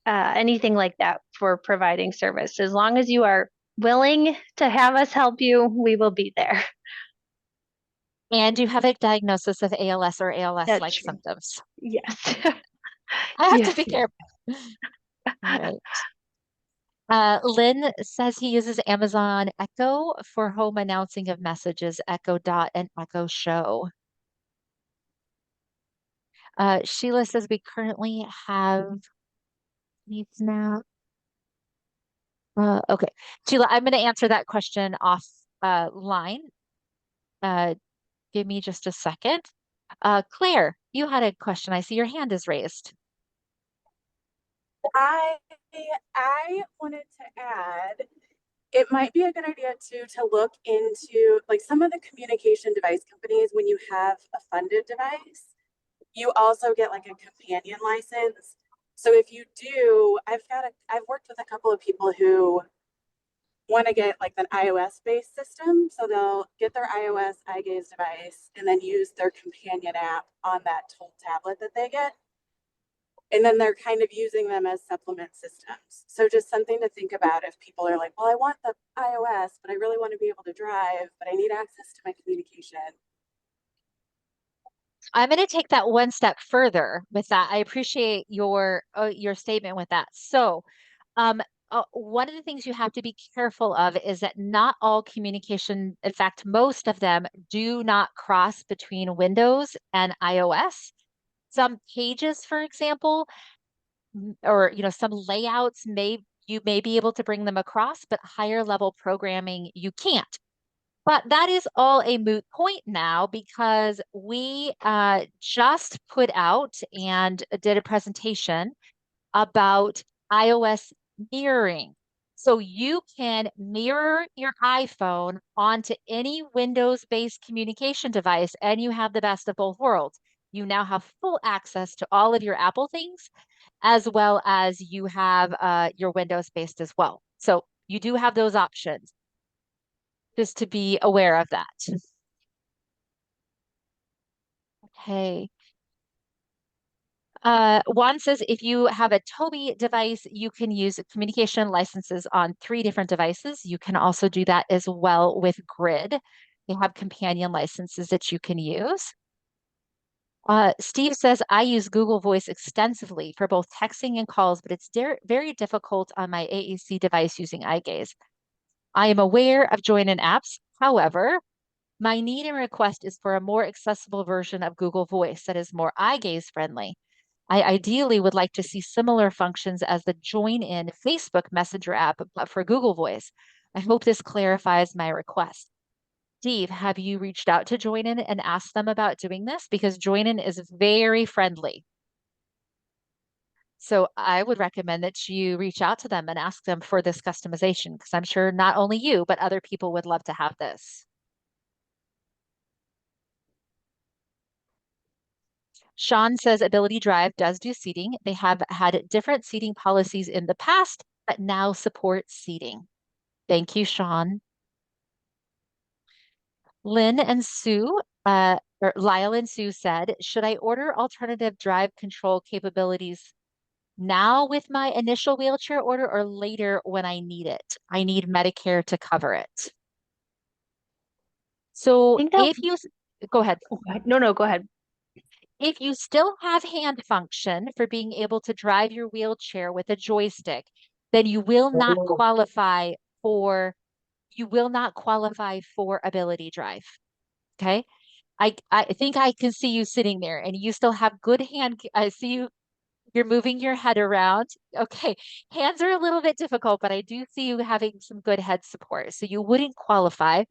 anything like that for providing service. As long as you are willing to have us help you, we will be there. And do you have a diagnosis of ALS or That's ALS-like true. symptoms? Yes. I have to Yes. be careful. All right. Lynn says he uses Amazon Echo for home announcing of messages, Echo Dot and Echo Show. Sheila says we currently have needs now. Okay, Sheila, I'm going to answer that question off line. Give me just a second. Claire, you had a question. I see your hand is raised. I wanted to add, it might be a good idea too to look into like some of the communication device companies. When you have a funded device, you also get like a companion license. So if you do, I've worked with a couple of people who want to get like an iOS based system. So they'll get their iOS eye gaze device and then use their companion app on that tablet that they get. And then they're kind of using them as supplement systems. So just something to think about if people are like, well, I want the iOS, but I really want to be able to drive, but I need access to my communication. I'm going to take that one step further with that. I appreciate your statement with that. So, one of the things you have to be careful of is that not all communication, in fact, most of them do not cross between Windows and iOS. Some pages, for example, or some layouts you may be able to bring them across, but higher level programming you can't. But that is all a moot point now because we just put out and did a presentation about iOS mirroring. So you can mirror your iPhone onto any Windows-based communication device, and you have the best of both worlds. You now have full access to all of your Apple things, as well as you have your Windows-based as well. So you do have those options, just to be aware of that. Okay. Juan says if you have a Tobii device, you can use communication licenses on 3 different devices. You can also do that as well with Grid. They have companion licenses that you can use. Steve says, I use Google Voice extensively for both texting and calls, but it's very difficult on my AAC device using eye gaze. I am aware of join-in apps. However, my need and request is for a more accessible version of Google Voice that is more eye gaze friendly. I ideally would like to see similar functions as the join-in Facebook Messenger app, but for Google Voice. I hope this clarifies my request. Steve, have you reached out to Join-in and asked them about doing this? Because Join-in is very friendly. So I would recommend that you reach out to them and ask them for this customization, because I'm sure not only you, but other people would love to have this. Sean says Ability Drive does do seating. They have had different seating policies in the past, but now support seating. Thank you, Sean. Lynn and Sue, or Lyle and Sue said, should I order alternative drive control capabilities now with my initial wheelchair order or later when I need it? I need Medicare to cover it. So think that, if you, go ahead. no, go ahead. If you still have hand function for being able to drive your wheelchair with a joystick, then you will not qualify for Ability Drive. Okay. I think I can see you sitting there and you still have good hand. I see you're moving your head around. Okay. Hands are a little bit difficult, but I do see you having some good head support. So you wouldn't qualify.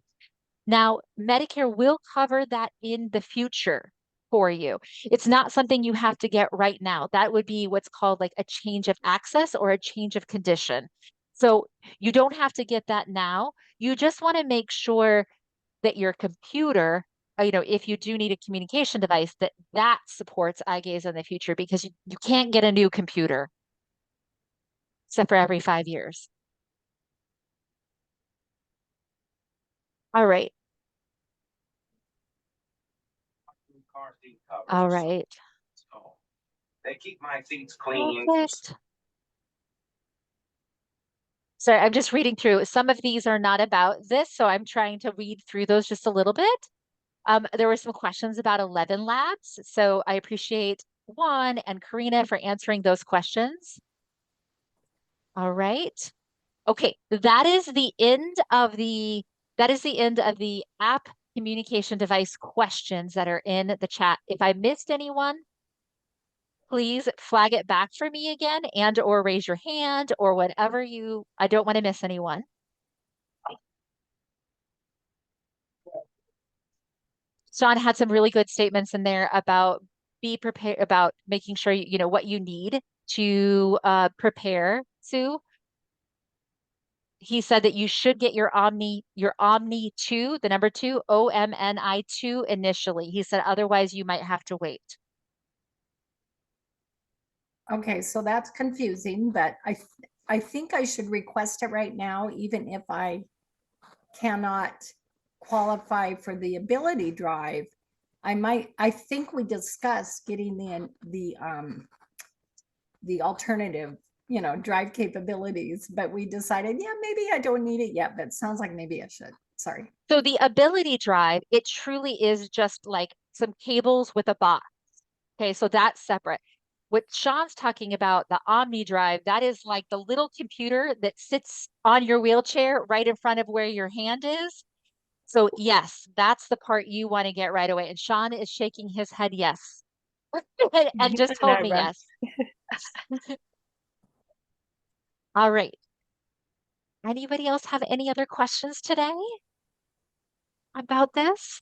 Now, Medicare will cover that in the future for you. It's not something you have to get right now. That would be what's called like a change of access or a change of condition. So you don't have to get that now. You just want to make sure that your computer, if you do need a communication device, that supports eye gaze in the future, because you can't get a new computer except for every 5 years. All right. All right. So they keep my seats clean. Perfect. Sorry, I'm just reading through. Some of these are not about this, so I'm trying to read through those just a little bit. There were some questions about 11 labs, so I appreciate Juan and Karina for answering those questions. All right. Okay, that is the end of the app communication device questions that are in the chat. If I missed anyone, please flag it back for me again or raise your hand or whatever I don't want to miss anyone. Sean had some really good statements in there about be prepared, about making sure you know what you need to prepare, Sue. He said that you should get your Omni 2, the number 2, OMNI 2 initially. He said otherwise you might have to wait. Okay, so that's confusing, but I think I should request it right now, even if I cannot qualify for the Ability Drive. I think we discussed getting the alternative, drive capabilities, but we decided, yeah, maybe I don't need it yet, but it sounds like maybe I should. Sorry. So the Ability Drive, it truly is just like some cables with a box. Okay, so that's separate. What Sean's talking about, the Omni Drive, that is like the little computer that sits on your wheelchair right in front of where your hand is. So yes, that's the part you want to get right away. And Sean is shaking his head yes. And just told me yes. All right. Anybody else have any other questions today? about this?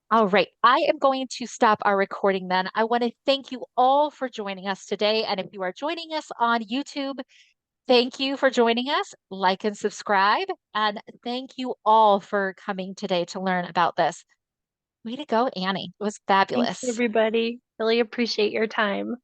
All right, I am going to stop our recording then. I want to thank you all for joining us today. And if you are joining us on YouTube, thank you for joining us. Like and subscribe. And thank you all for coming today to learn about this. Way to go, Annie. It was Thanks, fabulous. everybody. Really appreciate your time.